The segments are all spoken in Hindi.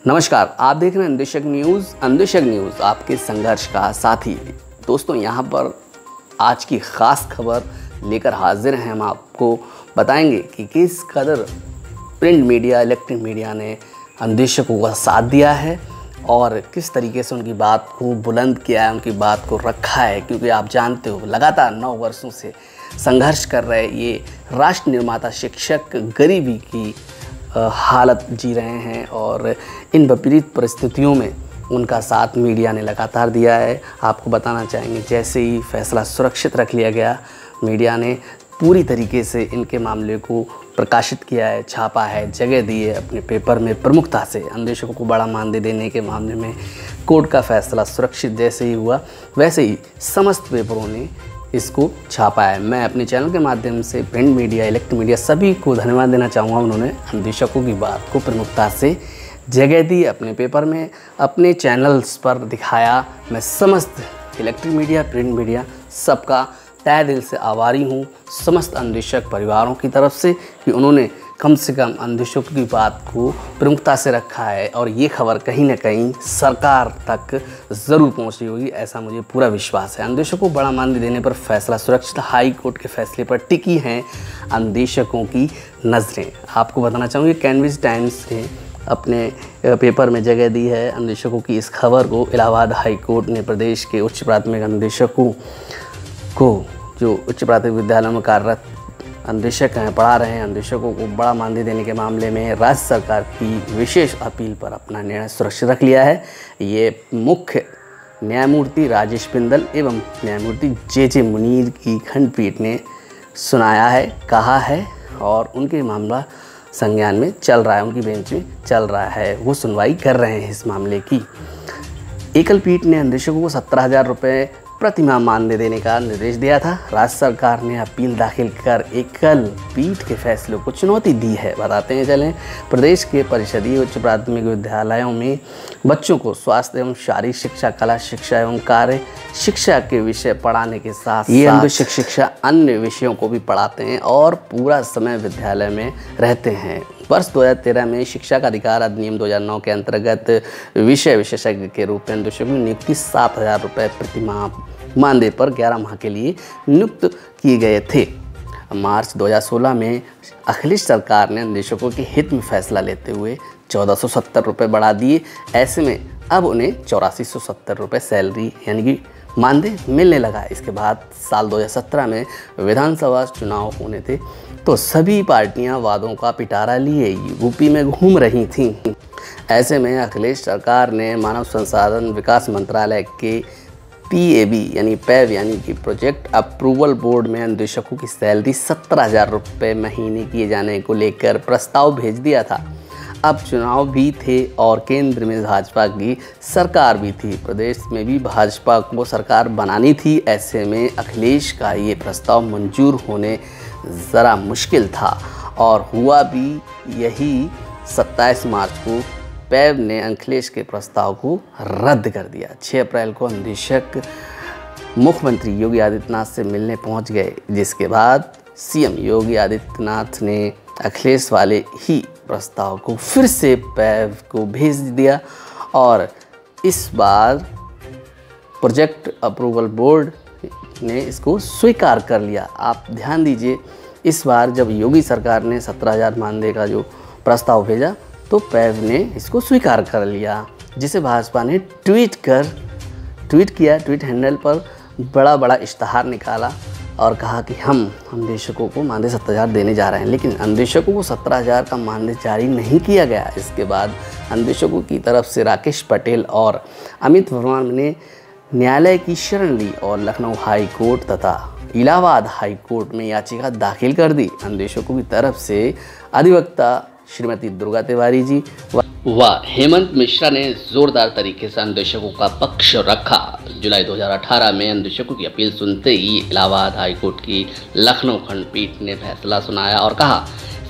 नमस्कार, आप देख रहे हैं अन्वेषक न्यूज़ आपके संघर्ष का साथी। दोस्तों, यहाँ पर आज की ख़ास खबर लेकर हाजिर हैं। हम आपको बताएंगे कि किस कदर प्रिंट मीडिया, इलेक्ट्रिक मीडिया ने अन्वेषकों का साथ दिया है और किस तरीके से उनकी बात को बुलंद किया है, उनकी बात को रखा है। क्योंकि आप जानते हो, लगातार 9 वर्षों से संघर्ष कर रहे ये राष्ट्र निर्माता शिक्षक गरीबी की हालत जी रहे हैं और इन विपरीत परिस्थितियों में उनका साथ मीडिया ने लगातार दिया है। आपको बताना चाहेंगे, जैसे ही फैसला सुरक्षित रख लिया गया, मीडिया ने पूरी तरीके से इनके मामले को प्रकाशित किया है, छापा है, जगह दी है अपने पेपर में प्रमुखता से। अन्वेषकों को बड़ा मानदेय देने के मामले में कोर्ट का फैसला सुरक्षित जैसे ही हुआ, वैसे ही समस्त पेपरों ने इसको छापा है। मैं अपने चैनल के माध्यम से प्रिंट मीडिया, इलेक्ट्रिक मीडिया सभी को धन्यवाद देना चाहूँगा। उन्होंने अन्वेषकों की बात को प्रमुखता से जगह दी, अपने पेपर में, अपने चैनल्स पर दिखाया। मैं समस्त इलेक्ट्रिक मीडिया, प्रिंट मीडिया सबका तहे दिल से आभारी हूँ, समस्त अन्वेषक परिवारों की तरफ से, कि उन्होंने कम से कम अन्वेषकों की बात को प्रमुखता से रखा है और ये खबर कहीं ना कहीं सरकार तक ज़रूर पहुंची होगी, ऐसा मुझे पूरा विश्वास है। अन्वेषकों को बड़ा मानदेय देने पर फैसला सुरक्षित, हाई कोर्ट के फैसले पर टिकी हैं अन्वेषकों की नज़रें। आपको बताना चाहूँगी, कैनविस टाइम्स ने अपने पेपर में जगह दी है अन्वेषकों की इस खबर को। इलाहाबाद हाई कोर्ट ने प्रदेश के उच्च प्राथमिक अन्वेषकों को, जो उच्च प्राथमिक विद्यालयों में कार्यरत अन्वेषक हैं, पढ़ा रहे हैं, अन्वेषकों को बड़ा मानदेय देने के मामले में राज्य सरकार की विशेष अपील पर अपना निर्णय सुरक्षित रख लिया है। ये मुख्य न्यायमूर्ति राजेश बिंदल एवं न्यायमूर्ति जे मुनीर की खंडपीठ ने सुनाया है, कहा है और उनके मामला संज्ञान में चल रहा है, उनकी बेंच में चल रहा है, वो सुनवाई कर रहे हैं इस मामले की। एकल पीठ ने अन्वेषकों को 17,000 रुपये प्रतिमाह मानदेय देने का निर्देश दिया था। राज्य सरकार ने अपील दाखिल कर एकल पीठ के फैसले को चुनौती दी है। बताते हैं चलें, प्रदेश के परिषदीय उच्च प्राथमिक विद्यालयों में बच्चों को स्वास्थ्य एवं शारीरिक शिक्षा, कला शिक्षा एवं कार्य शिक्षा के विषय पढ़ाने के साथ ये अन्वेषक शिक्षा अन्य विषयों को भी पढ़ाते हैं और पूरा समय विद्यालय में रहते हैं। वर्ष 2013 में शिक्षा का अधिकार अधिनियम 2009 के अंतर्गत विषय विशेषज्ञ के रूप में अन्वेषकों की नियुक्ति 7,000 रुपये प्रतिमाह मानदेय पर 11 माह के लिए नियुक्त किए गए थे। मार्च 2016 में अखिलेश सरकार ने अन्वेषकों के हित में फैसला लेते हुए 1,470 रुपये बढ़ा दिए। ऐसे में अब उन्हें 8,470 रुपये सैलरी यानी कि मानदेय मिलने लगा। इसके बाद साल 2017 में विधानसभा चुनाव होने थे तो सभी पार्टियां वादों का पिटारा लिए यूपी में घूम रही थीं। ऐसे में अखिलेश सरकार ने मानव संसाधन विकास मंत्रालय के PAB यानी कि प्रोजेक्ट अप्रूवल बोर्ड में अन्वेषकों की सैलरी 17,000 रुपये महीने किए जाने को लेकर प्रस्ताव भेज दिया था। अब चुनाव भी थे और केंद्र में भाजपा की सरकार भी थी, प्रदेश में भी भाजपा को सरकार बनानी थी। ऐसे में अखिलेश का ये प्रस्ताव मंजूर होने ज़रा मुश्किल था और हुआ भी यही। 27 मार्च को PAB ने अखिलेश के प्रस्ताव को रद्द कर दिया। 6 अप्रैल को अन्वेषक मुख्यमंत्री योगी आदित्यनाथ से मिलने पहुंच गए, जिसके बाद CM योगी आदित्यनाथ ने अखिलेश वाले ही प्रस्ताव को फिर से PAB को भेज दिया और इस बार प्रोजेक्ट अप्रूवल बोर्ड ने इसको स्वीकार कर लिया। आप ध्यान दीजिए, इस बार जब योगी सरकार ने 17,000 मानदेय का जो प्रस्ताव भेजा तो PAB ने इसको स्वीकार कर लिया, जिसे भाजपा ने ट्वीट किया, ट्वीट हैंडल पर बड़ा इश्तहार निकाला और कहा कि हम अन्वेषकों को मानदेय 17,000 देने जा रहे हैं। लेकिन अन्वेषकों को 17,000 का मानदेय जारी नहीं किया गया। इसके बाद अन्वेषकों की तरफ से राकेश पटेल और अमित वर्मा ने न्यायालय की शरण ली और लखनऊ हाई कोर्ट तथा इलाहाबाद हाई कोर्ट में याचिका दाखिल कर दी। अन्वेषकों की तरफ से अधिवक्ता श्रीमती दुर्गा तिवारी जी व हेमंत मिश्रा ने जोरदार तरीके से अन्वेषकों का पक्ष रखा। जुलाई 2018 में अन्वेषकों की अपील सुनते ही इलाहाबाद हाई कोर्ट की लखनऊ खंडपीठ ने फैसला सुनाया और कहा,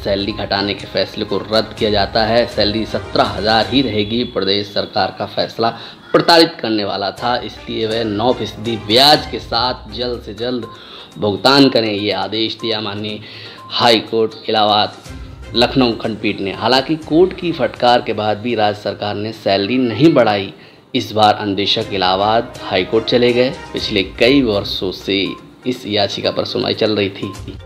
सैलरी घटाने के फैसले को रद्द किया जाता है। सैलरी 17,000 ही रहेगी। प्रदेश सरकार का फैसला प्रताड़ित करने वाला था, इसलिए वह 9% ब्याज के साथ जल्द से जल्द भुगतान करें, ये आदेश दिया माननीय हाई कोर्ट इलाहाबाद लखनऊ खंडपीठ ने। हालांकि कोर्ट की फटकार के बाद भी राज्य सरकार ने सैलरी नहीं बढ़ाई। इस बार अनुदेशक इलाहाबाद हाईकोर्ट चले गए। पिछले कई वर्षों से इस याचिका पर सुनवाई चल रही थी,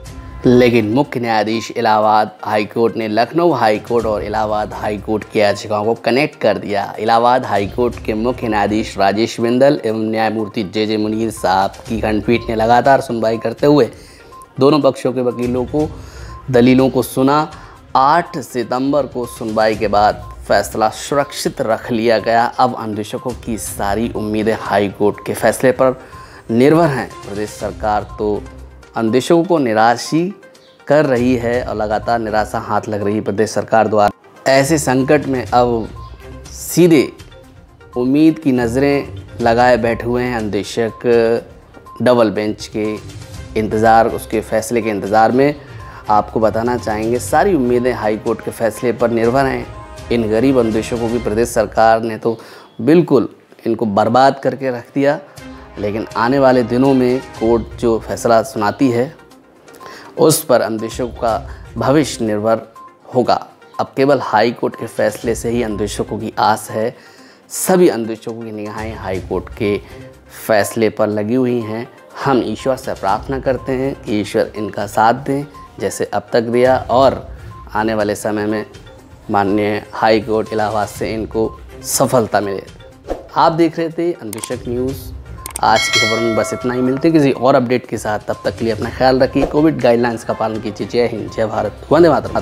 लेकिन मुख्य न्यायाधीश इलाहाबाद हाईकोर्ट ने लखनऊ हाईकोर्ट और इलाहाबाद हाईकोर्ट की याचिकाओं को कनेक्ट कर दिया। इलाहाबाद हाईकोर्ट के मुख्य न्यायाधीश राजेश बिंदल एवं न्यायमूर्ति जे मुनीर साहब की खंडपीठ ने लगातार सुनवाई करते हुए दोनों पक्षों के वकीलों को दलीलों को सुना। 8 सितंबर को सुनवाई के बाद फैसला सुरक्षित रख लिया गया। अब अनुदेशकों की सारी उम्मीदें हाईकोर्ट के फैसले पर निर्भर हैं। प्रदेश सरकार तो अनुदेशकों को निराश ही कर रही है और लगातार निराशा हाथ लग रही है प्रदेश सरकार द्वारा। ऐसे संकट में अब सीधे उम्मीद की नज़रें लगाए बैठे हुए हैं अनुदेशक। डबल बेंच के इंतज़ार, उसके फैसले के इंतज़ार में। आपको बताना चाहेंगे सारी उम्मीदें हाई कोर्ट के फैसले पर निर्भर हैं। इन गरीब अनुदेशकों की प्रदेश सरकार ने तो बिल्कुल इनको बर्बाद करके रख दिया, लेकिन आने वाले दिनों में कोर्ट जो फैसला सुनाती है उस पर अनुदेशकों का भविष्य निर्भर होगा। अब केवल हाई कोर्ट के फैसले से ही अनुदेशकों की आस है। सभी अनुदेशकों की निगाहें हाई कोर्ट के फैसले पर लगी हुई हैं। हम ईश्वर से प्रार्थना करते हैं कि ईश्वर इनका साथ दें जैसे अब तक दिया, और आने वाले समय में माननीय हाई कोर्ट इलाहाबाद से इनको सफलता मिले। आप देख रहे थे अनुदेशक न्यूज़। आज की खबर में बस इतना ही। मिलते हैं किसी और अपडेट के साथ। तब तक के लिए अपना ख्याल रखिए। कोविड गाइडलाइंस का पालन कीजिए। जय हिंद, जय भारत, वंदे मातरम।